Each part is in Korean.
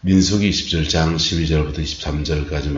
민수기 27장 12절부터 23절까지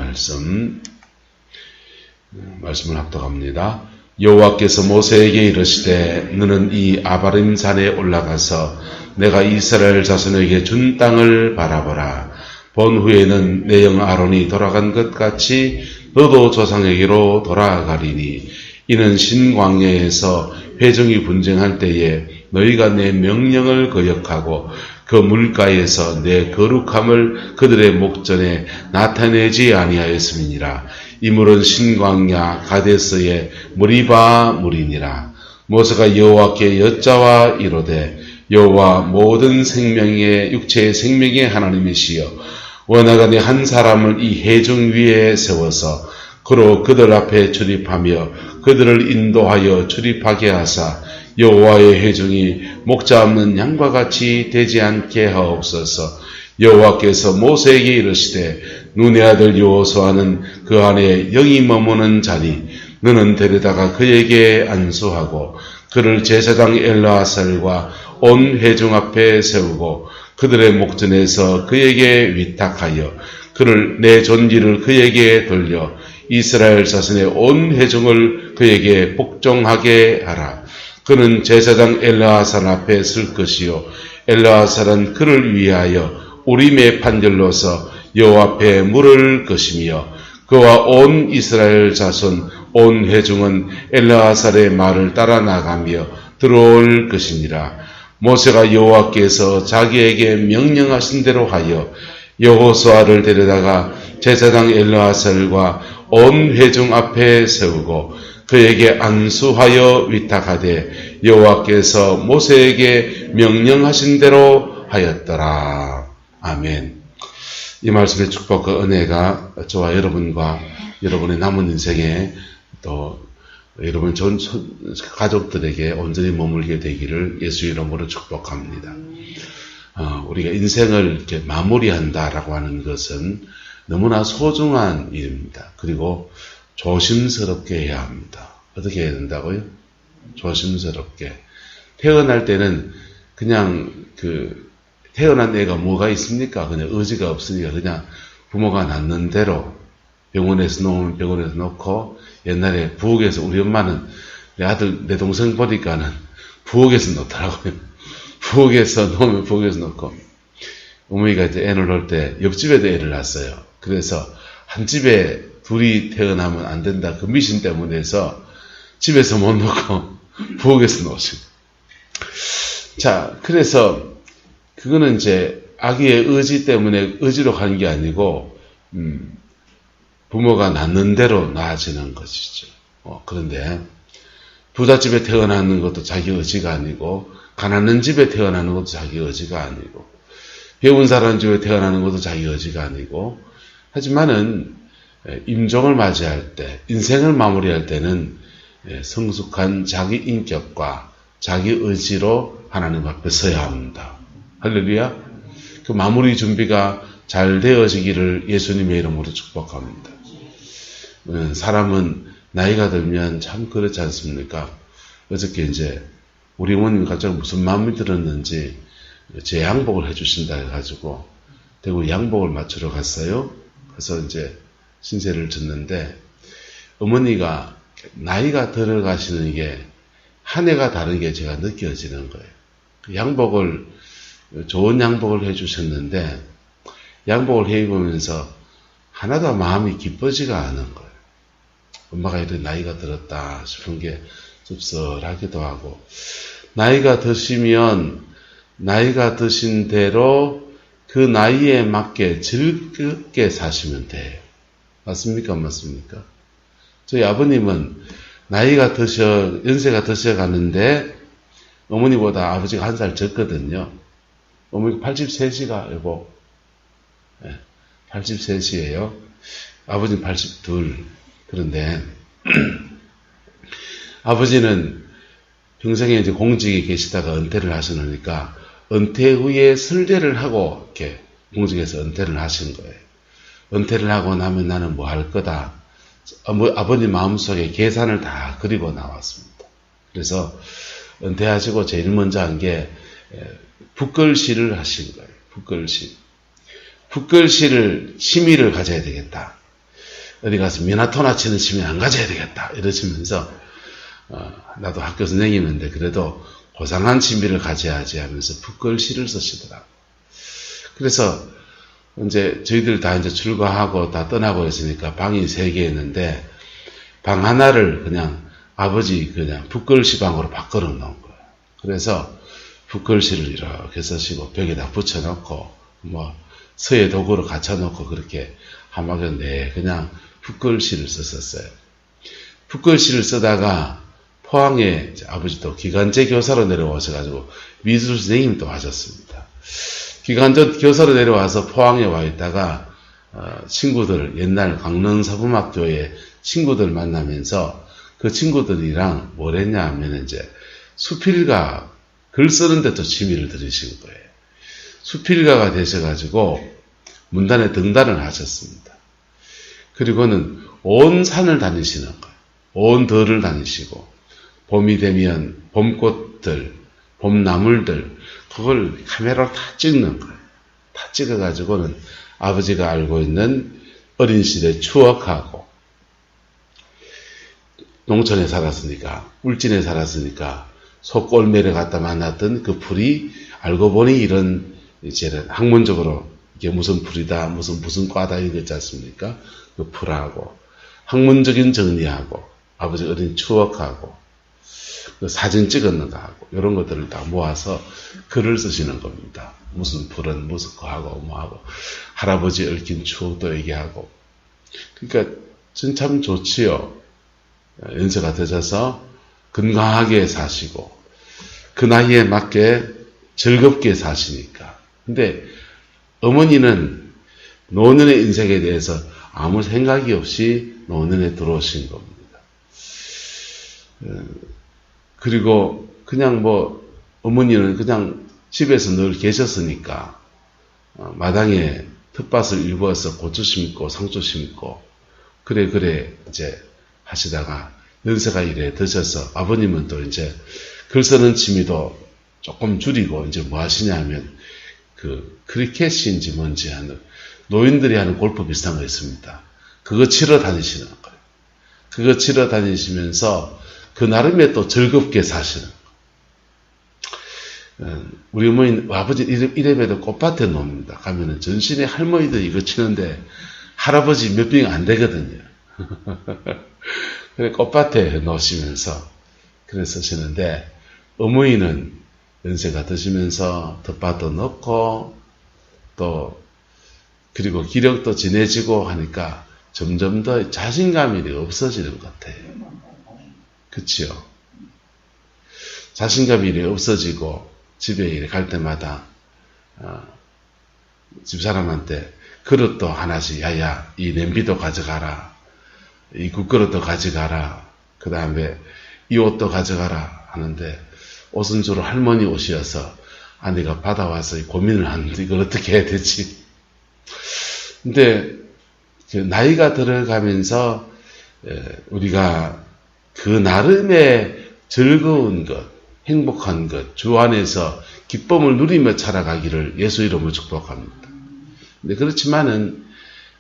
말씀을 합독합니다. 여호와께서 모세에게 이르시되 너는 이 아바림 산에 올라가서 내가 이스라엘 자손에게 준 땅을 바라보라. 본 후에는 내 형 아론이 돌아간 것 같이 너도 조상에게로 돌아가리니 이는 신광야에서 회중이 분쟁할 때에 너희가 내 명령을 거역하고 그 물가에서 내 거룩함을 그들의 목전에 나타내지 아니하였음이니라. 이 물은 신광야 가데스의 무리바 물이니라. 모세가 여호와께 여짜와 이르되 여호와 모든 생명의 육체의 생명의 하나님이시여 원하가니 한 사람을 이 회중 위에 세워서 그로 그들 앞에 출입하며 그들을 인도하여 출입하게 하사 여호와의 회중이 목자 없는 양과 같이 되지 않게 하옵소서. 여호와께서 모세에게 이르시되 눈의 아들 여호수아는 그 안에 영이 머무는 자니 너는 데려다가 그에게 안수하고 그를 제사장 엘르아살과 온 회중 앞에 세우고 그들의 목전에서 그에게 위탁하여 그를 내 존귀를 그에게 돌려 이스라엘 자손의 온 회중을 그에게 복종하게 하라. 그는 제사장 엘르아살 앞에 설 것이요 엘르아살은 그를 위하여 우림의 판결로서 여호와 앞에 물을 것이며 그와 온 이스라엘 자손 온 회중은 엘르아살의 말을 따라 나가며 들어올 것이니라. 모세가 여호와께서 자기에게 명령하신 대로 하여 여호수아를 데려다가 제사장 엘르아살과 온 회중 앞에 세우고 그에게 안수하여 위탁하되 여호와께서 모세에게 명령하신 대로 하였더라. 아멘. 이 말씀의 축복과 은혜가 저와 여러분과 여러분의 남은 인생에 또 여러분 전 가족들에게 온전히 머물게 되기를 예수 이름으로 축복합니다. 우리가 인생을 이렇게 마무리한다라고 하는 것은 너무나 소중한 일입니다. 그리고 조심스럽게 해야 합니다. 어떻게 해야 된다고요? 조심스럽게. 태어날 때는 그냥 태어난 애가 뭐가 있습니까? 그냥 의지가 없으니까 그냥 부모가 낳는 대로 병원에서 놓으면 병원에서 놓고 옛날에 부엌에서 우리 엄마는 내 아들, 내 동생 보니까는 부엌에서 놓더라고요. 부엌에서 놓으면 부엌에서 놓고 어머니가 이제 애를 놓을 때 옆집에도 애를 낳았어요. 그래서 한 집에 둘이 태어나면 안 된다. 그 미신 때문에 해서 집에서 못 놓고 부엌에서 놓으시고. 자, 그래서 그거는 이제 아기의 의지 때문에 의지로 가는 게 아니고 부모가 낳는 대로 낳아지는 것이죠. 그런데 부잣집에 태어나는 것도 자기 의지가 아니고 가난한 집에 태어나는 것도 자기 의지가 아니고 배운 사람 집에 태어나는 것도 자기 의지가 아니고 하지만은 임종을 맞이할 때 인생을 마무리할 때는 성숙한 자기 인격과 자기 의지로 하나님 앞에 서야 합니다. 할렐루야. 그 마무리 준비가 잘 되어지기를 예수님의 이름으로 축복합니다. 사람은 나이가 들면 참 그렇지 않습니까? 어저께 이제 우리 어머님이 갑자기 무슨 마음이 들었는지 제 양복을 해주신다 해가지고 대구 양복을 맞추러 갔어요. 그래서 이제 신세를 졌는데 어머니가 나이가 들어가시는 게 한 해가 다른 게 제가 느껴지는 거예요. 양복을 좋은 양복을 해주셨는데 양복을 해입으면서 하나도 마음이 기쁘지가 않은 거예요. 엄마가 이렇게 나이가 들었다 싶은 게 씁쓸하기도 하고 나이가 드시면 나이가 드신 대로 그 나이에 맞게 즐겁게 사시면 돼요. 맞습니까? 맞습니까? 저희 아버님은 나이가 연세가 드셔가는데 어머니보다 아버지가 한 살 적거든요. 어머니 83시가 여보. 83시예요. 아버지는 82. 그런데 아버지는 평생에 이제 공직에 계시다가 은퇴를 하시니까 은퇴 후에 설례를 하고 이렇게 공직에서 은퇴를 하신 거예요. 은퇴를 하고 나면 나는 뭐 할 거다. 아버님 마음속에 계산을 다 그리고 나왔습니다. 그래서 은퇴하시고 제일 먼저 한 게 북글씨를 하신 거예요. 북글씨. 붓글씨를 취미를 가져야 되겠다. 어디 가서 미나토나 치는 취미 안 가져야 되겠다. 이러시면서 나도 학교 선생님인데 그래도 고상한 취미를 가져야지 하면서 붓글씨를 쓰시더라고요. 그래서 이제 저희들 다 이제 출가하고 다 떠나고 있으니까 방이 3개였는데 방 하나를 그냥 아버지 그냥 붓글씨 방으로 바꿔 놓은 거예요. 그래서 붓글씨를 이렇게 쓰시고 벽에다 붙여놓고 뭐 서예 도구로 갖춰놓고 그렇게 한마디로 그냥 붓글씨를 썼었어요. 붓글씨를 쓰다가 포항에 아버지도 기간제 교사로 내려오셔가지고 미술 선생님도 하셨습니다. 기간제 교사로 내려와서 포항에 와 있다가 친구들 옛날 강릉사범학교의 친구들 만나면서 그 친구들이랑 뭘 했냐 하면 이제 수필가 글 쓰는 데도 취미를 들이신 거예요. 수필가가 되셔가지고 문단에 등단을 하셨습니다. 그리고는 온 산을 다니시는 거예요. 온 들을 다니시고 봄이 되면 봄꽃들, 봄나물들 그걸 카메라로 다 찍는 거예요. 다 찍어가지고는 아버지가 알고 있는 어린 시대 추억하고 농촌에 살았으니까 울진에 살았으니까 속골매를 갖다 만났던 그 풀이 알고 보니 이런 이제는 학문적으로 이게 무슨 풀이다 무슨 과다 이거 있지 않습니까? 그 풀하고 학문적인 정리하고 아버지 어린 추억하고 그 사진 찍었는 거 하고 이런 것들을 다 모아서 글을 쓰시는 겁니다. 무슨 풀은 무슨 거하고 뭐하고 할아버지 얽힌 추억도 얘기하고 그러니까 전 참 좋지요. 연세가 드셔서 건강하게 사시고 그 나이에 맞게 즐겁게 사시니까. 근데 어머니는 노년의 인생에 대해서 아무 생각이 없이 노년에 들어오신 겁니다. 그리고 그냥 뭐 어머니는 그냥 집에서 늘 계셨으니까 마당에 텃밭을 일구어서 고추 심고 상추 심고 그래 이제 하시다가 연세가 이래 드셔서 아버님은 또 이제 글 쓰는 취미도 조금 줄이고 이제 뭐 하시냐 하면 그 크리켓인지 뭔지 하는 노인들이 하는 골프 비슷한 거 있습니다. 그거 치러 다니시는 거예요. 그거 치러 다니시면서 그 나름의 또 즐겁게 사시는 거예요. 우리 어머니 아버지 이래봬도 꽃밭에 놉니다. 가면은 전신에 할머니들 이거 치는데 할아버지 몇 병이 안 되거든요. 그래 꽃밭에 놓으시면서 그래 쓰시는데 어머니는 연세가 드시면서 텃밭도 넣고 또 그리고 기력도 진해지고 하니까 점점 더 자신감이 없어지는 것 같아요. 그치요? 자신감이 없어지고 집에 갈 때마다 집사람한테 그릇도 하나씩 야야 이 냄비도 가져가라 이 국그릇도 가져가라 그 다음에 이 옷도 가져가라 하는데 옷은 주로 할머니 옷이어서 아내가 받아와서 고민을 하는데 이걸 어떻게 해야 되지? 근데 나이가 들어가면서 우리가 그 나름의 즐거운 것, 행복한 것, 주 안에서 기쁨을 누리며 살아가기를 예수 이름으로 축복합니다. 근데 그렇지만은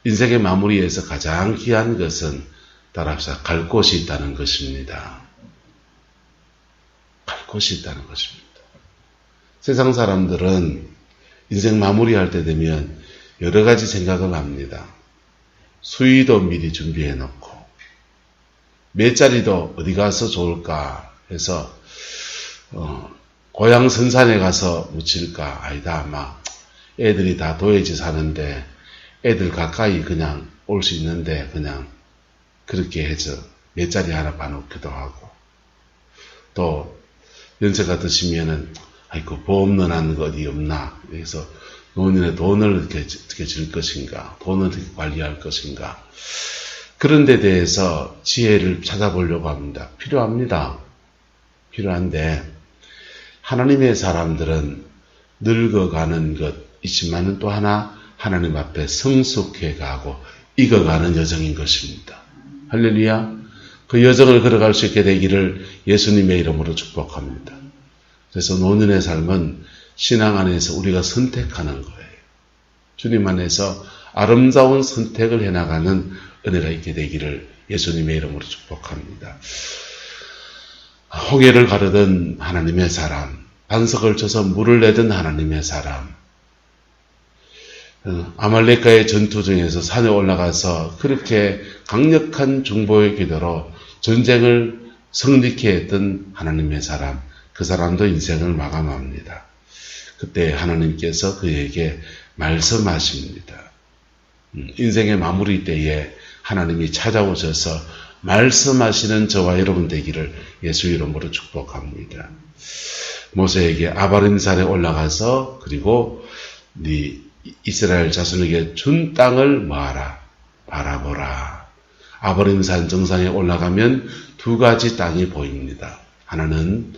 인생의 마무리에서 가장 귀한 것은 따라합시다. 갈 곳이 있다는 것입니다. 갈 곳이 있다는 것입니다. 세상 사람들은 인생 마무리할 때 되면 여러 가지 생각을 합니다. 수의도 미리 준비해 놓고 몇 자리도 어디 가서 좋을까 해서 고향 선산에 가서 묻힐까 아니다 아마 애들이 다 도예지 사는데 애들 가까이 그냥 올 수 있는데 그냥 그렇게 해서 몇 자리 하나 봐놓기도 하고 또 연세가 드시면은 아이고 보험 넣어놓은 거 어디 없나 그래서 노년에 돈을 어떻게 줄 것인가 돈을 어떻게 관리할 것인가 그런 데 대해서 지혜를 찾아보려고 합니다. 필요합니다. 필요한데 하나님의 사람들은 늙어가는 것 있지만은 또 하나 하나님 앞에 성숙해 가고 익어가는 여정인 것입니다. 할렐루야. 그 여정을 걸어갈 수 있게 되기를 예수님의 이름으로 축복합니다. 그래서 노년의 삶은 신앙 안에서 우리가 선택하는 거예요. 주님 안에서 아름다운 선택을 해나가는 은혜가 있게 되기를 예수님의 이름으로 축복합니다. 홍해를 가르던 하나님의 사람, 반석을 쳐서 물을 내던 하나님의 사람, 아말렉과의 전투 중에서 산에 올라가서 그렇게 강력한 중보의 기도로 전쟁을 성리케 했던 하나님의 사람, 그 사람도 인생을 마감합니다. 그때 하나님께서 그에게 말씀하십니다. 인생의 마무리 때에 하나님이 찾아오셔서 말씀하시는 저와 여러분 되기를 예수 이름으로 축복합니다. 모세에게 아바림 산에 올라가서 그리고 네 이스라엘 자손에게 준 땅을 뭐하라? 바라보라. 아바림 산 정상에 올라가면 두 가지 땅이 보입니다. 하나는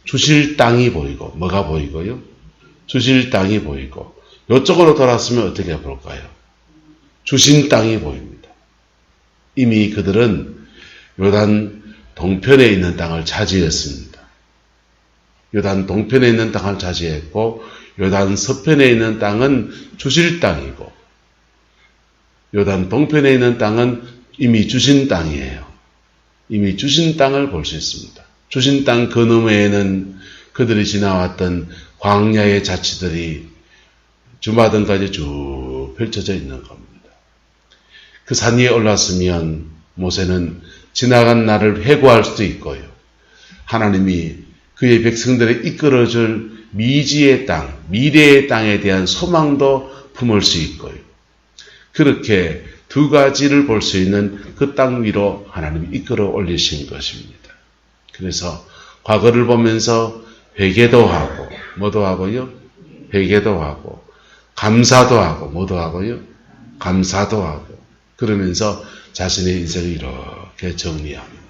주실 땅이 보이고, 뭐가 보이고요? 주실 땅이 보이고, 이쪽으로 돌았으면 어떻게 볼까요? 주신 땅이 보입니다. 이미 그들은 요단 동편에 있는 땅을 차지했습니다. 요단 동편에 있는 땅을 차지했고, 요단 서편에 있는 땅은 주실 땅이고, 요단 동편에 있는 땅은 이미 주신 땅이에요. 이미 주신 땅을 볼 수 있습니다. 주신 땅 그 너머에는 그들이 지나왔던 광야의 자치들이 주마등까지 쭉 펼쳐져 있는 겁니다. 그 산 위에 올랐으면 모세는 지나간 날을 회고할 수도 있고요. 하나님이 그의 백성들을 이끌어줄 미지의 땅, 미래의 땅에 대한 소망도 품을 수 있고요. 그렇게 두 가지를 볼 수 있는 그 땅 위로 하나님이 이끌어 올리신 것입니다. 그래서 과거를 보면서 회개도 하고, 뭐도 하고요? 회개도 하고, 감사도 하고, 뭐도 하고요? 감사도 하고, 그러면서 자신의 인생을 이렇게 정리합니다.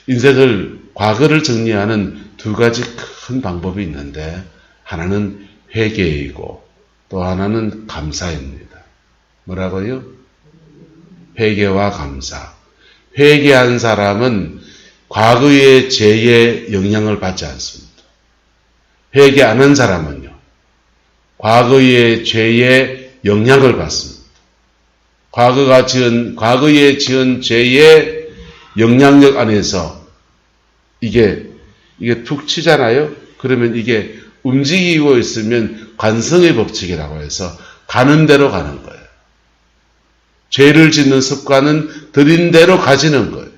인생을, 과거를 정리하는 두 가지 큰 방법이 있는데, 하나는 회개이고, 또 하나는 감사입니다. 뭐라고요? 회개와 감사. 회개한 사람은 과거의 죄의 영향을 받지 않습니다. 회개 안 한 사람은요, 과거의 죄의 영향을 받습니다. 과거에 지은 죄의 영향력 안에서 이게 툭 치잖아요? 그러면 이게 움직이고 있으면 관성의 법칙이라고 해서 가는 대로 가는 거예요. 죄를 짓는 습관은 들인 대로 가지는 거예요.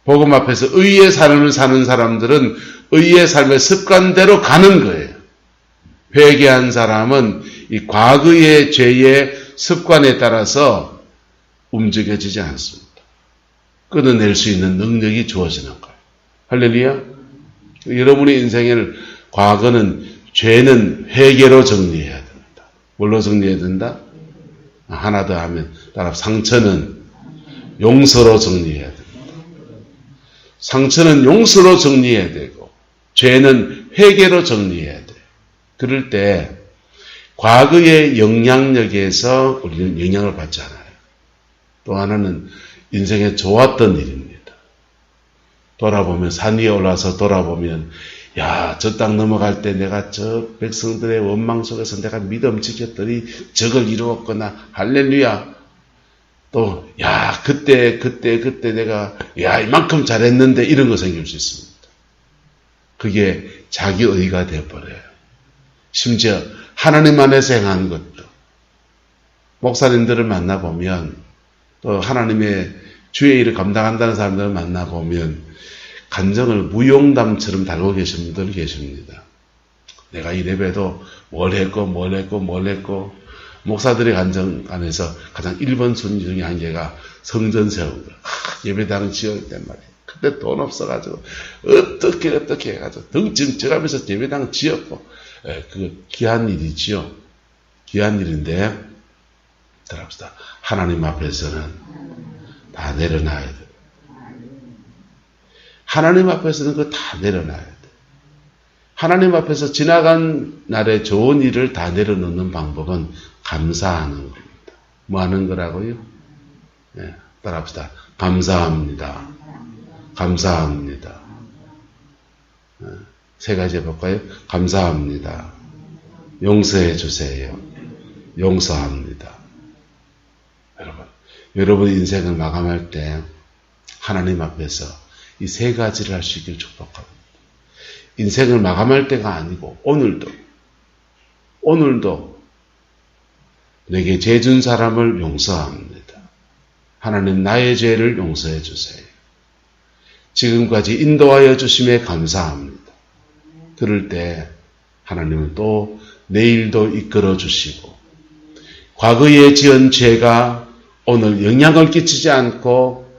복음 앞에서 의의 삶을 사는 사람들은 의의 삶의 습관대로 가는 거예요. 회개한 사람은 이 과거의 죄의 습관에 따라서 움직여지지 않습니다. 끊어낼 수 있는 능력이 주어지는 거예요. 할렐루야. 여러분의 인생을 과거는, 죄는 회개로 정리해야 됩니다. 뭘로 정리해야 된다? 하나 더 하면 따라, 상처는 용서로 정리해야 됩니다. 상처는 용서로 정리해야 되고, 죄는 회개로 정리해야 돼요. 그럴 때 과거의 영향력에서 우리는 영향을 받지 않아요. 또 하나는 인생에 좋았던 일입니다. 돌아보면, 산 위에 올라서 돌아보면, 야, 저 땅 넘어갈 때 내가 저 백성들의 원망 속에서 내가 믿음 지켰더니 저걸 이루었구나. 할렐루야. 또, 야, 그때 내가, 야, 이만큼 잘했는데 이런 거 생길 수 있습니다. 그게 자기 의가 되어버려요. 심지어 하나님 안에서 행한 것도. 목사님들을 만나보면, 또 하나님의 주의 일을 감당한다는 사람들을 만나보면, 간정을 무용담처럼 달고 계신 분들 계십니다. 내가 이 예배도 뭘 했고, 목사들의 간정 안에서 가장 1번 순위 중에 한 개가 성전 세운 거. 예배당 지을 때 말이에요. 그때 돈 없어가지고, 어떻게 해가지고, 등짐 져가면서 예배당 지었고, 그 귀한 일이지요. 귀한 일인데, 들어봅시다. 하나님 앞에서는 다 내려놔야 돼요. 하나님 앞에서는 그거 다 내려놔야 돼. 하나님 앞에서 지나간 날의 좋은 일을 다 내려놓는 방법은 감사하는 겁니다. 뭐 하는 거라고요? 네, 따라합시다. 감사합니다. 감사합니다. 세 가지 해볼까요? 감사합니다. 용서해 주세요. 용서합니다. 여러분 인생을 마감할 때 하나님 앞에서 이 세 가지를 할 수 있길 축복합니다. 인생을 마감할 때가 아니고 오늘도 내게 죄 준 사람을 용서합니다. 하나님 나의 죄를 용서해 주세요. 지금까지 인도하여 주심에 감사합니다. 그럴 때 하나님은 또 내일도 이끌어 주시고 과거에 지은 죄가 오늘 영향을 끼치지 않고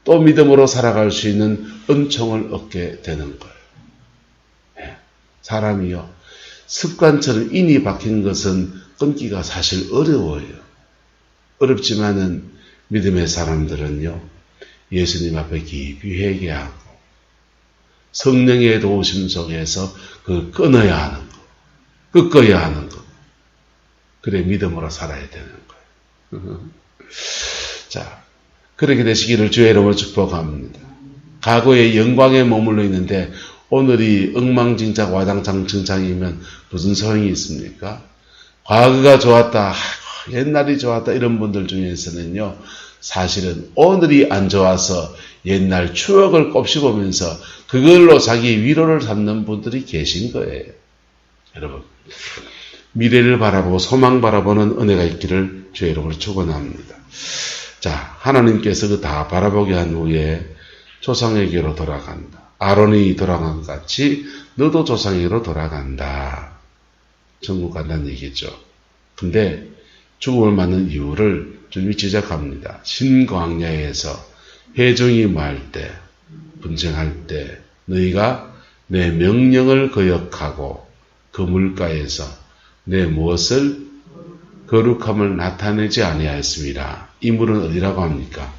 또 믿음으로 살아갈 수 있는 은총을 얻게 되는 거예요. 사람이요, 습관처럼 인이 박힌 것은 끊기가 사실 어려워요. 어렵지만은 믿음의 사람들은요, 예수님 앞에 깊이 회개하고 성령의 도우심 속에서 그걸 끊어야 하는 거, 꺾어야 하는 거. 그래 믿음으로 살아야 되는 거예요. 자, 그렇게 되시기를 주의 이름으로 축복합니다. 과거의 영광에 머물러 있는데 오늘이 엉망진창 와장창 증창이면 무슨 소용이 있습니까? 과거가 좋았다, 옛날이 좋았다 이런 분들 중에서는요, 사실은 오늘이 안 좋아서 옛날 추억을 곱씹으면서 그걸로 자기 위로를 삼는 분들이 계신 거예요. 여러분, 미래를 바라보고 소망 바라보는 은혜가 있기를 주의 이름으로 축원합니다. 자, 하나님께서 그 다 바라보게 한 후에 조상에게로 돌아간다. 아론이 돌아간 것 같이 너도 조상에게로 돌아간다. 천국 간다는 얘기죠. 근데 죽음을 맞는 이유를 주님이 지적합니다. 신광야에서 회중이 말할 때, 분쟁할 때 너희가 내 명령을 거역하고 그 물가에서 내 무엇을 거룩함을 나타내지 아니하였습니다. 이 물은 어디라고 합니까?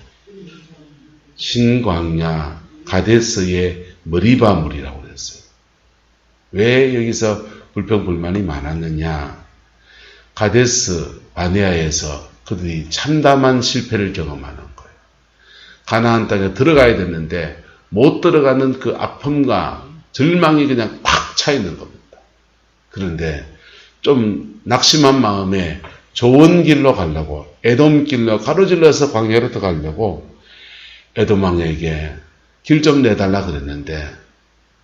신광야 가데스의 머리바 물이라고 그랬어요. 왜 여기서 불평불만이 많았느냐? 가데스 바네아에서 그들이 참담한 실패를 경험하는 거예요. 가나안 땅에 들어가야 됐는데 못 들어가는 그 아픔과 절망이 그냥 꽉 차 있는 겁니다. 그런데 좀 낙심한 마음에 좋은 길로 가려고 에돔 길로 가로질러서 광야로 들어가려고 에돔 왕에게 길 좀 내달라 그랬는데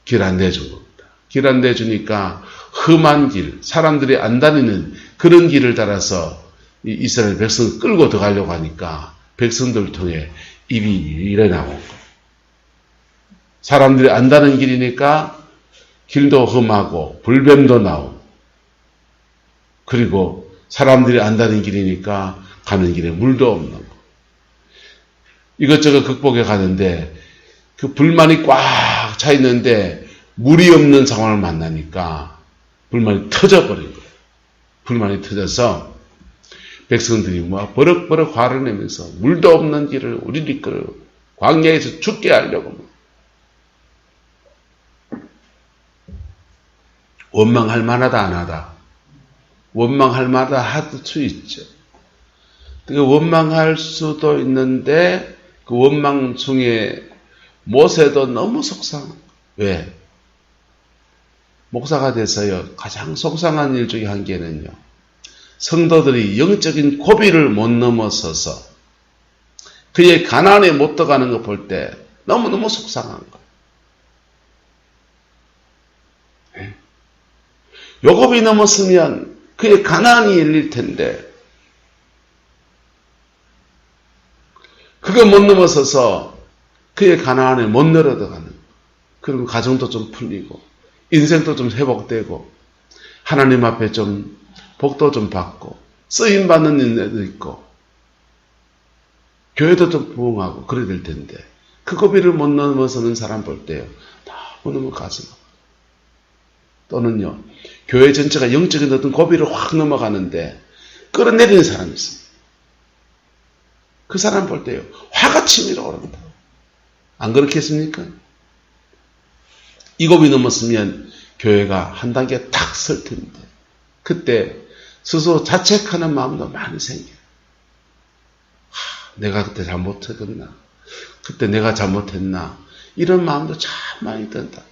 길 안 내준 겁니다. 길 안 내주니까 험한 길, 사람들이 안 다니는 그런 길을 따라서 이스라엘 백성을 끌고 들어가려고 하니까 백성들 통해 입이 이래 나온 거예요. 사람들이 안 다니는 길이니까 길도 험하고 불뱀도 나오고, 그리고 사람들이 안 다니는 길이니까 가는 길에 물도 없는 거. 이것저것 극복해 가는데 그 불만이 꽉 차 있는데 물이 없는 상황을 만나니까 불만이 터져버린 거예요. 불만이 터져서 백성들이 뭐 버럭버럭 화를 내면서 물도 없는 길을 우리를 이끌어 광야에서 죽게 하려고 원망할 만하다 안 하다. 원망할 만하다 할 수 있죠. 원망할 수도 있는데 그 원망 중에 모세도 너무 속상한 거예요. 왜? 목사가 돼서요, 가장 속상한 일 중에 한 개는요, 성도들이 영적인 고비를 못 넘어서서 그의 가난에 못 들어가는 거 볼 때 너무너무 속상한 거예요. 요 고비 넘었으면 그의 가난이 열릴 텐데 그거 못 넘어서서 그의 가난에 못 늘어들어가는 거예요. 그러면 가정도 좀 풀리고 인생도 좀 회복되고 하나님 앞에 좀 복도 좀 받고 쓰임받는 일도 있고 교회도 좀 부흥하고 그래야 될 텐데 그 고비를 못 넘어서는 사람 볼 때요, 너무너무 가슴 아파요. 또는요, 교회 전체가 영적인 어떤 고비를 확 넘어가는데 끌어내리는 사람이 있습니다. 그 사람 볼 때요, 화가 치밀어 오릅니다. 안 그렇겠습니까? 이 고비 넘었으면 교회가 한 단계 탁 설 텐데 그때 스스로 자책하는 마음도 많이 생겨요. 내가 그때 잘못했나? 그때 내가 잘못했나? 이런 마음도 참 많이 든다고.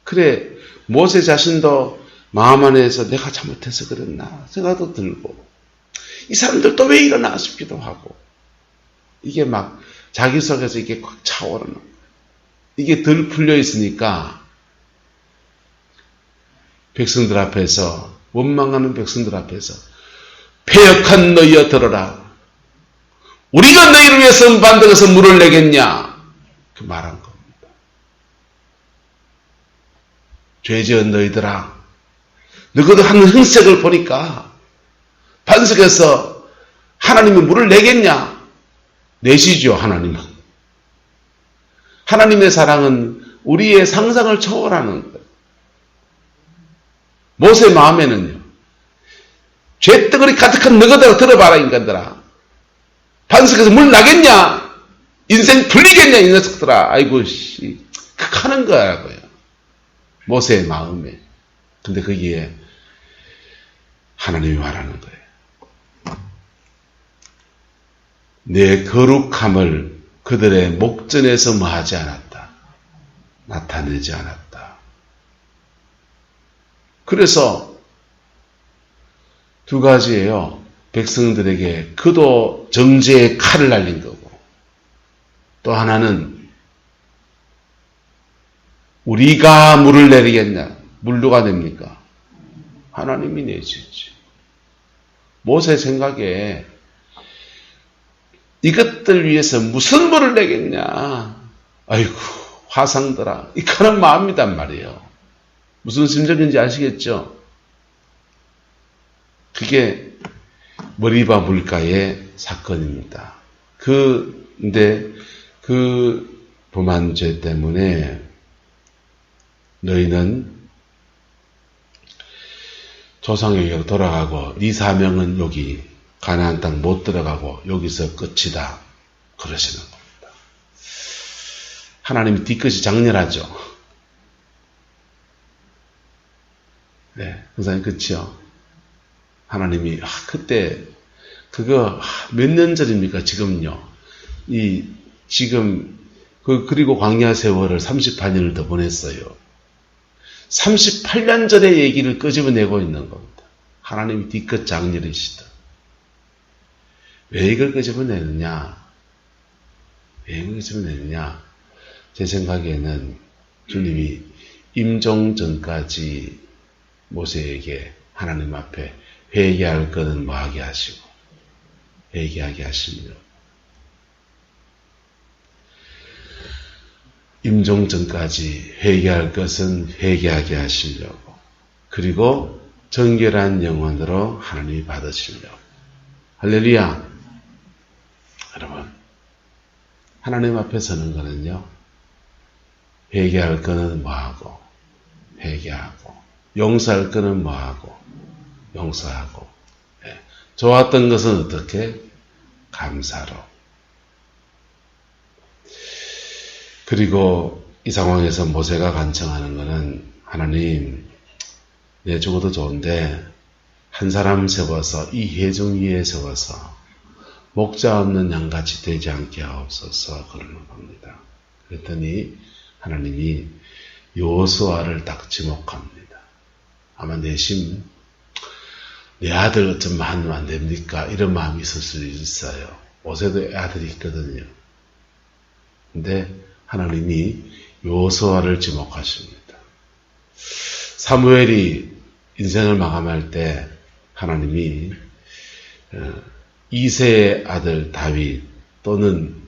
그래, 모세 자신도 마음 안에서 내가 잘못해서 그랬나 생각도 들고, 이 사람들 또 왜 이러나 싶기도 하고, 이게 막 자기 속에서 이게 꽉 차오르는 거예요. 이게 덜 풀려 있으니까 백성들 앞에서, 원망하는 백성들 앞에서 패역한 너희여 들어라. 우리가 너희를 위해서 반석에서 물을 내겠냐? 그 말한 겁니다. 죄지은 너희들아, 너희도 하는 행색을 보니까 반석에서 하나님이 물을 내겠냐? 내시죠, 하나님은. 하나님의 사랑은 우리의 상상을 초월하는 거예요. 모세 마음에는요, 죄덩어리 가득한 너희들아 들어봐라, 인간들아. 반석에서 물 나겠냐? 인생 풀리겠냐, 이 녀석들아. 아이고, 극하는 거라고요. 모세의 마음에. 근데 거기에 하나님이 말하는 거예요. 내 거룩함을 그들의 목전에서 뭐 하지 않았다. 나타내지 않았다. 그래서 두 가지예요. 백성들에게 그도 정죄의 칼을 날린 거고, 또 하나는 우리가 물을 내리겠냐? 물 누가 냅니까? 하나님이 내시지. 모세 생각에 이것들 위해서 무슨 물을 내겠냐? 아이고, 화상들아. 이카는 마음이단 말이에요. 무슨 심정인지 아시겠죠? 그게 머리바 물가의 사건입니다. 근데 그 범한 죄 때문에 너희는 조상에게로 돌아가고 네 사명은 여기 가나안 땅 못 들어가고 여기서 끝이다. 그러시는 겁니다. 하나님이 뒤끝이 장렬하죠. 네, 선생님 그치요? 하나님이 그때 그거 몇 년 전입니까? 지금요. 지금 그리고 광야 세월을 38년을 더 보냈어요. 38년 전의 얘기를 끄집어내고 있는 겁니다. 하나님이 뒤끝 장렬이시다. 왜 이걸 끄집어내느냐? 왜 이걸 끄집어내느냐? 제 생각에는 주님이 임종 전까지 모세에게 하나님 앞에 회개할 것은 뭐하게 하시고 회개하게 하시며, 임종 전까지 회개할 것은 회개하게 하시려고, 그리고 정결한 영혼으로 하나님이 받으시려고. 할렐루야. 여러분, 하나님 앞에 서는 거는요, 회개할 거는 뭐하고 회개하고, 용서할 거는 뭐하고 용서하고, 좋았던 것은 어떻게? 감사로. 그리고 이 상황에서 모세가 간청하는 것은, 하나님, 내 죽어도 좋은데 한 사람 세워서 이 회중 위에 세워서 목자 없는 양같이 되지 않게 하옵소서 그러는 겁니다. 그랬더니 하나님이 여호수아를 딱 지목합니다. 아마 내심 내 아들 어쩌면 하면 안 됩니까? 이런 마음이 있을 수 있어요. 모세도 아들이 있거든요. 근데 하나님이 여호수아를 지목하십니다. 사무엘이 인생을 마감할 때 하나님이 이새의 아들 다윗 또는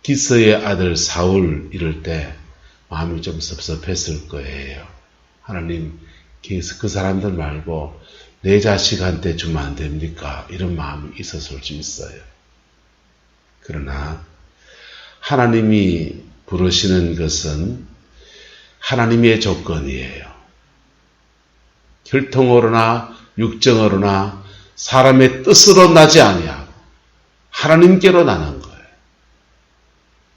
기스의 아들 사울 이럴 때 마음이 좀 섭섭했을 거예요. 하나님, 그 사람들 말고 내 자식한테 주면 안 됩니까? 이런 마음이 있었을 수 있어요. 그러나 하나님이 부르시는 것은 하나님의 조건이에요. 혈통으로나 육정으로나 사람의 뜻으로 나지 아니하고 하나님께로 나는 거예요.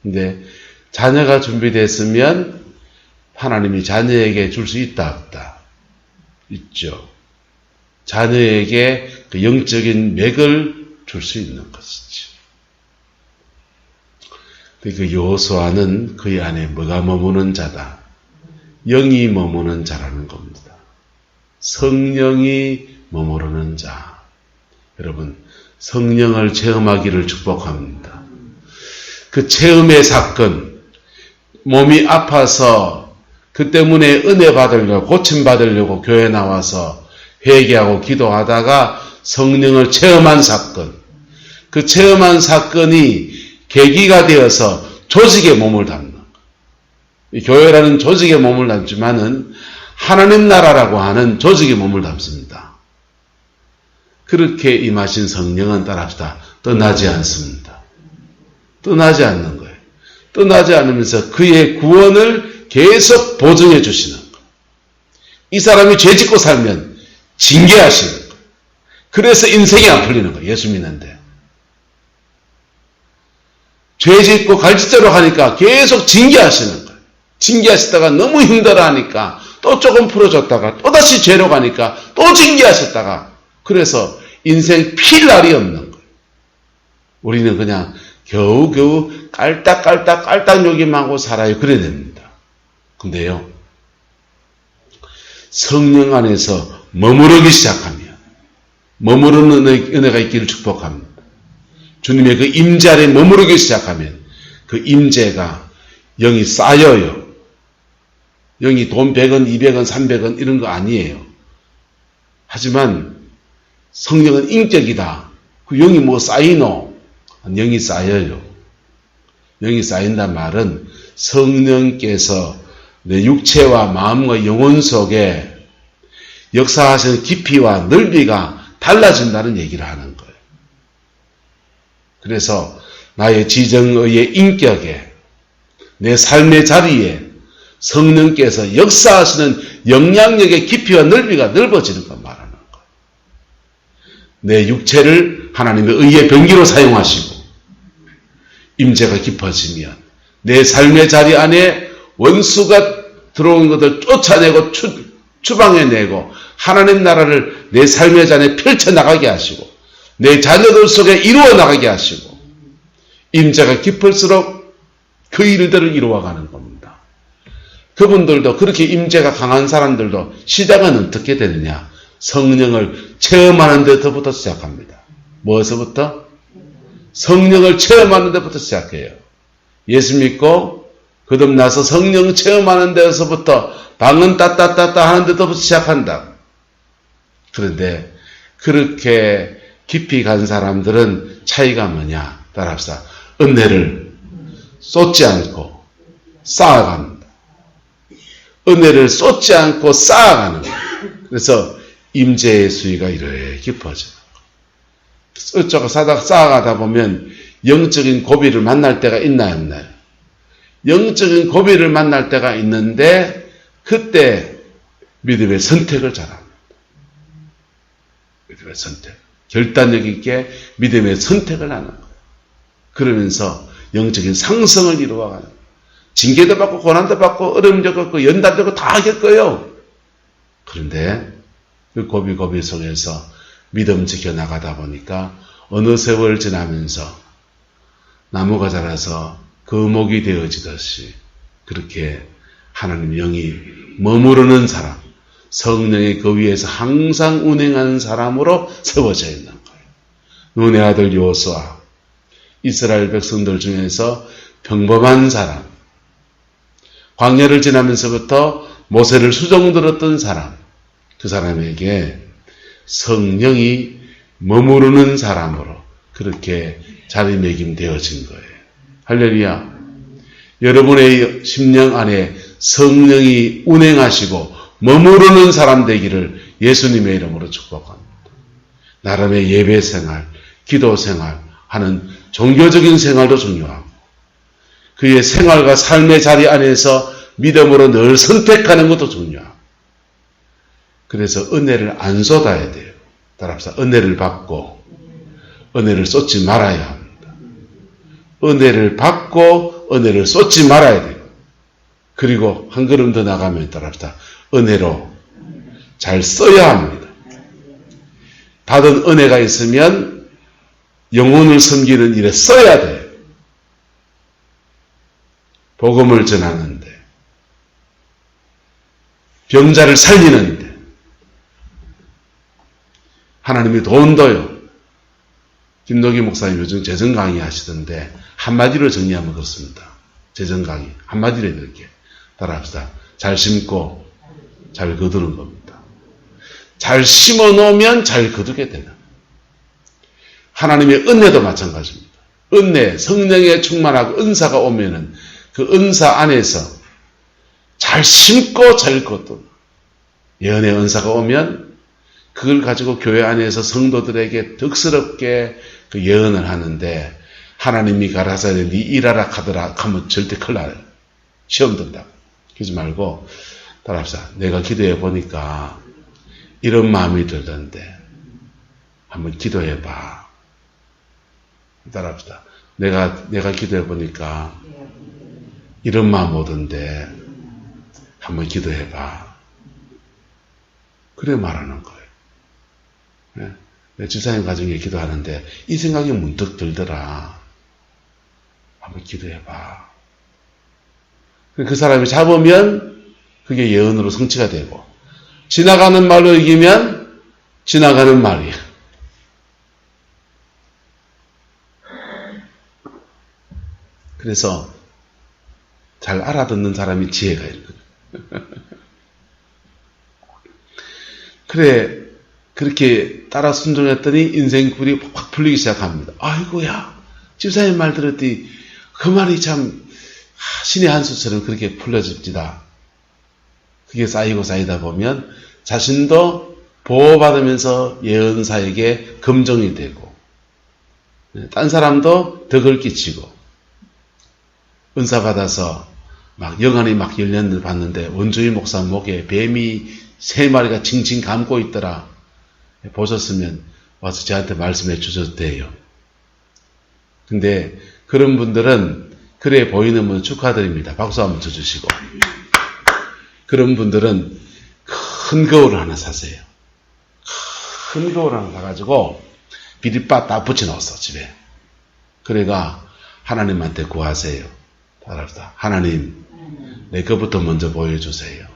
근데 자녀가 준비됐으면 하나님이 자녀에게 줄 수 있다 없다? 있죠. 자녀에게 그 영적인 맥을 줄 수 있는 것이지. 그 여호수아는 그의 안에 뭐가 머무는 자다? 영이 머무는 자라는 겁니다. 성령이 머무르는 자. 여러분, 성령을 체험하기를 축복합니다. 그 체험의 사건, 몸이 아파서 그 때문에 은혜 받으려고, 고침 받으려고 교회 나와서 회개하고 기도하다가 성령을 체험한 사건, 그 체험한 사건이 계기가 되어서 조직에 몸을 담는 거예요. 이 교회라는 조직에 몸을 담지만은 하나님 나라라고 하는 조직에 몸을 담습니다. 그렇게 임하신 성령은 따라합시다. 떠나지 않습니다. 떠나지 않는 거예요. 떠나지 않으면서 그의 구원을 계속 보증해 주시는 거예요. 이 사람이 죄 짓고 살면 징계하시는 거예요. 그래서 인생이 안 풀리는 거예요. 예수 믿는데. 죄 짓고 갈짓대로 하니까 계속 징계하시는 거예요. 징계하시다가 너무 힘들어하니까 또 조금 풀어줬다가 또다시 죄로 가니까 또 징계하셨다가 그래서 인생 필 날이 없는 거예요. 우리는 그냥 겨우겨우 깔딱깔딱 요기만 하고 살아요. 그래야 됩니다. 근데요, 성령 안에서 머무르기 시작하면, 머무르는 은혜가 있기를 축복합니다. 주님의 그 임재 아래 머무르기 시작하면 그 임재가 영이 쌓여요. 영이 돈 100원, 200원, 300원 이런 거 아니에요. 하지만 성령은 인격이다. 그 영이 뭐 쌓이노? 영이 쌓여요. 영이 쌓인단 말은 성령께서 내 육체와 마음과 영혼 속에 역사하시는 깊이와 넓이가 달라진다는 얘기를 하는 거예요. 그래서 나의 지정의의 인격에, 내 삶의 자리에 성령께서 역사하시는 영향력의 깊이와 넓이가 넓어지는 걸 말하는 거예요. 내 육체를 하나님의 의의 병기로 사용하시고 임재가 깊어지면 내 삶의 자리 안에 원수가 들어온 것을 쫓아내고 추방해내고 하나님 나라를 내 삶의 자리 안에 펼쳐나가게 하시고 내 자녀들 속에 이루어 나가게 하시고 임재가 깊을수록 그 일들을 이루어가는 겁니다. 그분들도 그렇게 임재가 강한 사람들도 시작은 어떻게 되느냐? 성령을 체험하는 데서부터 시작합니다. 무엇서부터? 성령을 체험하는 데부터 시작해요. 예수 믿고 거듭나서 성령 체험하는 데서부터 방언 따따따따 하는 데서부터 시작한다. 그런데 그렇게 깊이 간 사람들은 차이가 뭐냐? 따라합시다. 은혜를 쏟지 않고 쌓아갑니다. 은혜를 쏟지 않고 쌓아가는 거예요. 그래서 임재의 수위가 이렇게 깊어져요. 어쩌고 쌓아가다 보면 영적인 고비를 만날 때가 있나요, 없나요? 영적인 고비를 만날 때가 있는데 그때 믿음의 선택을 잘합니다. 믿음의 선택. 결단력 있게 믿음의 선택을 하는 거예요. 그러면서 영적인 상승을 이루어가는 거예요. 징계도 받고 고난도 받고 어려움도 겪고 연단도 겪고 다 겪어요. 그런데 그 고비 속에서 믿음 지켜나가다 보니까 어느 세월 지나면서 나무가 자라서 거목이 되어지듯이 그렇게 하나님 영이 머무르는 사람, 성령의 그 위에서 항상 운행하는 사람으로 세워져 있는 거예요. 눈의 아들 여호수아, 이스라엘 백성들 중에서 평범한 사람, 광야를 지나면서부터 모세를 수종들었던 사람, 그 사람에게 성령이 머무르는 사람으로 그렇게 자리매김되어진 거예요. 할렐루야. 여러분의 심령 안에 성령이 운행하시고 머무르는 사람 되기를 예수님의 이름으로 축복합니다. 나름의 예배 생활, 기도 생활 하는 종교적인 생활도 중요하고 그의 생활과 삶의 자리 안에서 믿음으로 늘 선택하는 것도 중요하고 그래서 은혜를 안 쏟아야 돼요. 따라합시다. 은혜를 받고 은혜를 쏟지 말아야 합니다. 은혜를 받고 은혜를 쏟지 말아야 돼요. 그리고 한 걸음 더 나가면 따라합시다. 은혜로 잘 써야 합니다. 받은 은혜가 있으면 영혼을 섬기는 일에 써야 돼요. 복음을 전하는데 병자를 살리는데 하나님이 돈도요. 김노기 목사님 요즘 재정 강의 하시던데 한마디로 정리하면 그렇습니다. 재정 강의 한마디로 이렇게 따라합시다. 잘 심고 잘 거두는 겁니다. 잘 심어 놓으면 잘 거두게 되는. 하나님의 은혜도 마찬가지입니다. 은혜, 성령에 충만하고 은사가 오면은 그 은사 안에서 잘 심고 잘 거두는 예언의 은사가 오면 그걸 가지고 교회 안에서 성도들에게 덕스럽게 그 예언을 하는데 하나님이 가라사대 네 일하라 하더라 하면 절대 큰일 나요. 시험 든다. 그러지 말고 따라합시다. 내가 기도해 보니까 이런 마음이 들던데 한번 기도해 봐. 따라합시다. 내가 기도해 보니까 이런 마음 오던데 한번 기도해 봐. 그래 말하는 거예요. 네? 내 집사님 가정에 기도하는데 이 생각이 문득 들더라. 한번 기도해 봐. 그 사람이 잡으면 그게 예언으로 성취가 되고 지나가는 말로 이기면 지나가는 말이야. 그래서 잘 알아듣는 사람이 지혜가 있는 거야. 그래 그렇게 따라 순종했더니 인생 굴이 확 풀리기 시작합니다. 아이고야 집사님 말 들었더니 그 말이 참 신의 한 수처럼 그렇게 풀려집니다. 그게 쌓이고 쌓이다 보면 자신도 보호받으면서 예언사에게 검정이 되고 딴 사람도 덕을 끼치고 은사 받아서 막 영안이 막 열렸는데 봤는데 원주희 목사 목에 뱀이 3마리가 칭칭 감고 있더라. 보셨으면 와서 저한테 말씀해 주셔도 돼요. 근데 그런 분들은 그래 보이는 분 축하드립니다. 박수 한번 쳐주시고. 그런 분들은 큰 거울을 하나 사세요. 큰 거울 하나 사가지고 비릿바 딱 붙여놓았어 집에. 그래가 하나님한테 구하세요. 따라합시다. 하나님 내 것부터 먼저 보여주세요.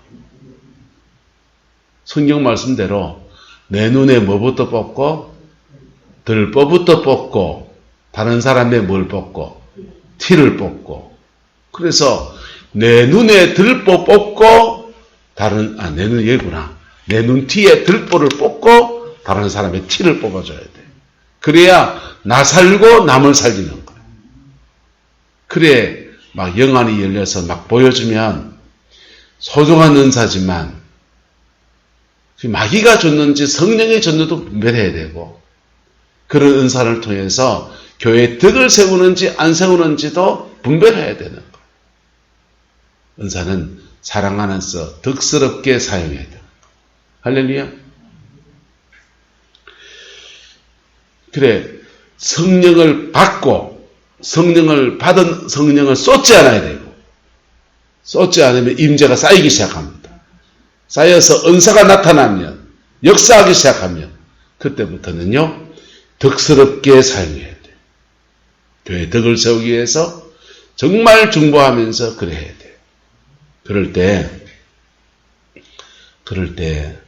성경 말씀대로 내 눈에 뭐부터 뽑고 들보부터 뽑고 다른 사람의 뭘 뽑고 티를 뽑고 그래서 내 눈에 들보 뽑고 다른 내 눈 얘구나 내 눈티에 들보를 뽑고 다른 사람의 티를 뽑아줘야 돼. 그래야 나 살고 남을 살리는 거야. 그래 막 영안이 열려서 막 보여주면 소중한 은사지만 마귀가 줬는지 성령이 줬는지도 분별해야 되고 그런 은사를 통해서 교회에 덕을 세우는지 안 세우는지도 분별해야 되는 거예요. 은사는 사랑 안에서 덕스럽게 사용해야 되는 거예요. 할렐루야. 그래 성령을 받고 성령을 받은 성령을 쏟지 않아야 되고 쏟지 않으면 임재가 쌓이기 시작합니다. 쌓여서 은사가 나타나면 역사하기 시작하면 그때부터는요 덕스럽게 사용해야 돼요. 교회 덕을 세우기 위해서 정말 중보하면서 그래야 돼요. 그럴 때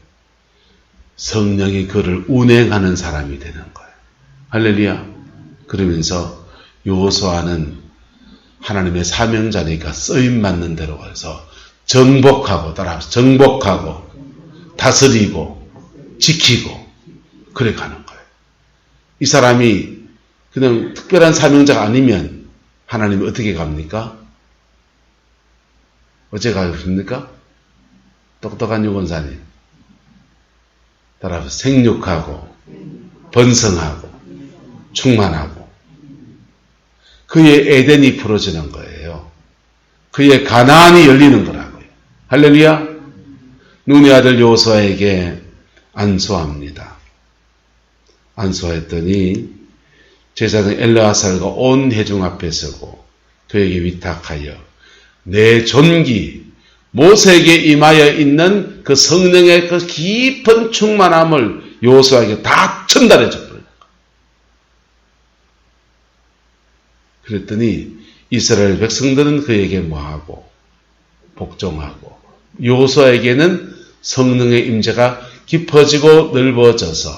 성령이 그를 운행하는 사람이 되는 거예요. 할렐루야. 그러면서 여호수아는 하나님의 사명자니까 쓰임 맞는 대로 가서 정복하고 따라합시다. 정복하고 다스리고 지키고 그래 가는 거예요. 이 사람이 그냥 특별한 사명자가 아니면 하나님이 어떻게 갑니까? 어째 가십니까? 똑똑한 유권사님. 따라서 생육하고 번성하고 충만하고 그의 에덴이 풀어지는 거예요. 그의 가나안이 열리는 거라고요. 할렐루야. 눈의 아들 여호수아에게 안수합니다. 안수했더니 제사장 엘르아살과 온 회중 앞에 서고 그에게 위탁하여 내 존귀 모세에게 임하여 있는 그 성령의 그 깊은 충만함을 여호수아에게 다 전달해 줬어요. 그랬더니 이스라엘 백성들은 그에게 뭐하고 복종하고 여호수아에게는 성령의 임재가 깊어지고 넓어져서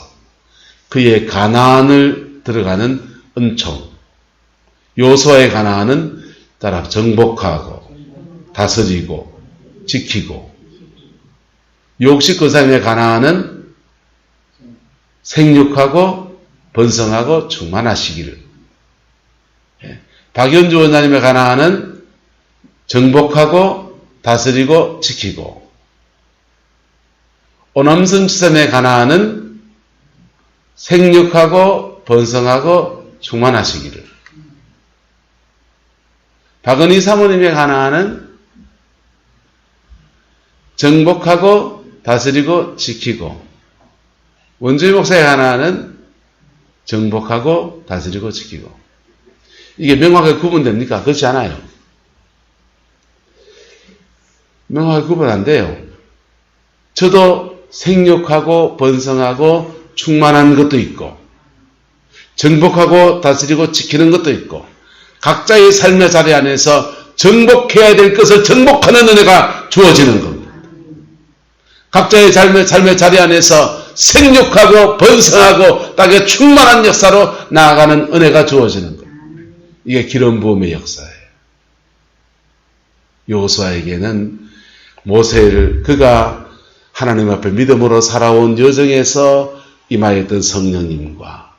그의 가나안을 들어가는 은총, 여호수아의 가나안은 따라 정복하고 다스리고 지키고, 육식 그 사람의 가나안은 생육하고 번성하고 충만하시기를, 박연주 원장님의 가나안은 정복하고 다스리고 지키고, 오남선 지사님의 가나안은 생육하고 번성하고 충만하시기를, 박은희 사모님의 가나안은 정복하고 다스리고 지키고, 원주희 목사의 가나안은 정복하고 다스리고 지키고. 이게 명확하게 구분됩니까? 그렇지 않아요. 명확하게 구분 안 돼요. 저도 생육하고 번성하고 충만한 것도 있고, 정복하고 다스리고 지키는 것도 있고, 각자의 삶의 자리 안에서 정복해야 될 것을 정복하는 은혜가 주어지는 겁니다. 각자의 삶의 자리 안에서 생육하고 번성하고 땅에 충만한 역사로 나아가는 은혜가 주어지는 겁니다. 이게 기름 부음의 역사예요. 여호수아에게는 모세를, 그가 하나님 앞에 믿음으로 살아온 여정에서 임하였던 성령님과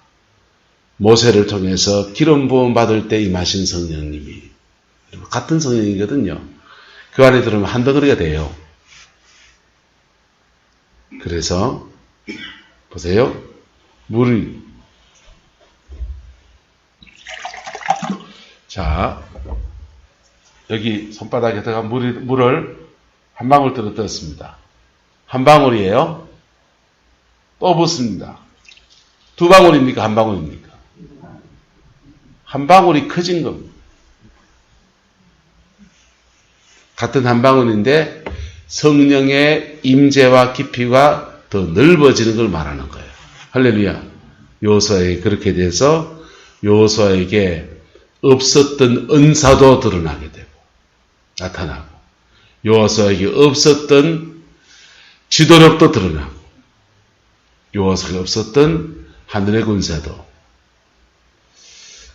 모세를 통해서 기름 부음 받을 때 임하신 성령님이 같은 성령이거든요. 그 안에 들으면 한 덩어리가 돼요. 그래서 보세요. 물이, 자, 여기 손바닥에 들어간 물을 한 방울 떨어뜨렸습니다. 한 방울이에요. 또 붓습니다. 두 방울입니까? 한 방울입니까? 한 방울이 커진 겁니다. 같은 한 방울인데 성령의 임재와 깊이가 더 넓어지는 걸 말하는 거예요. 할렐루야. 여호수아에게 그렇게 돼서 여호수아에게 없었던 은사도 드러나게 되고 나타나고, 여호수아에게 없었던 지도력도 드러나고, 여호수아에게 없었던 하늘의 권세도,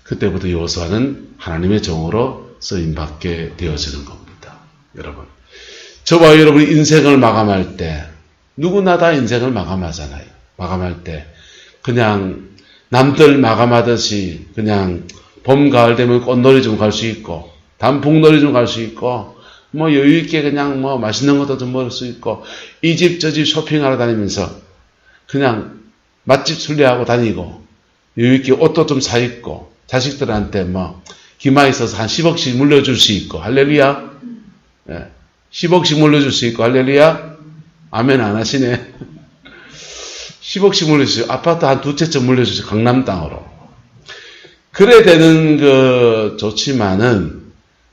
그때부터 여호수아는 하나님의 종으로 쓰임받게 되어지는 겁니다. 여러분, 저와 여러분이 인생을 마감할 때 누구나 다 인생을 마감하잖아요. 마감할 때 그냥 남들 마감하듯이 그냥 봄, 가을 되면 꽃놀이 좀 갈 수 있고, 단풍놀이 좀 갈 수 있고, 뭐 여유있게 그냥 뭐 맛있는 것도 좀 먹을 수 있고, 이 집 저 집 쇼핑하러 다니면서 그냥 맛집 순례하고 다니고, 여유있게 옷도 좀 사 입고, 자식들한테 뭐 기마 있어서 한 10억씩 물려줄 수 있고, 할렐루야. 예, 10억씩 물려줄 수 있고, 할렐루야. 아멘 안 하시네. 10억씩 물려주세요. 아파트 한 두 채쯤 물려주세요. 강남 땅으로. 그래 되는 거 좋지만은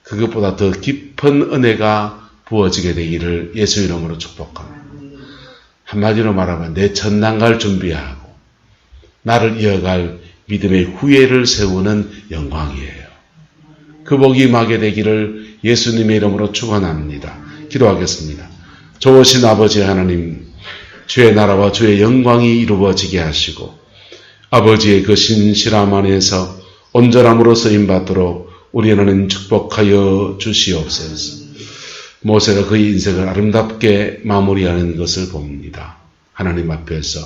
그것보다 더 깊은 은혜가 부어지게 되기를 예수 이름으로 축복합니다. 한마디로 말하면 내 천당갈 준비하고 나를 이어갈 믿음의 후예를 세우는 영광이에요. 그 복이 임하게 되기를 예수님의 이름으로 축원합니다. 기도하겠습니다. 좋으신 아버지 하나님, 주의 나라와 주의 영광이 이루어지게 하시고 아버지의 그 신실함 안에서 온전함으로 쓰임받도록 우리 하나님 축복하여 주시옵소서. 모세가 그의 인생을 아름답게 마무리하는 것을 봅니다. 하나님 앞에서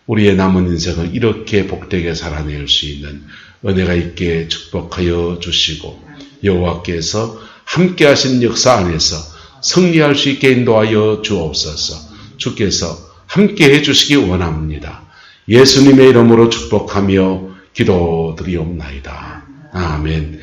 우리의 남은 인생을 이렇게 복되게 살아낼 수 있는 은혜가 있게 축복하여 주시고 여호와께서 함께 하신 역사 안에서 승리할 수 있게 인도하여 주옵소서. 주께서 함께 해주시기 원합니다. 예수님의 이름으로 축복하며 기도드리옵나이다. 아멘.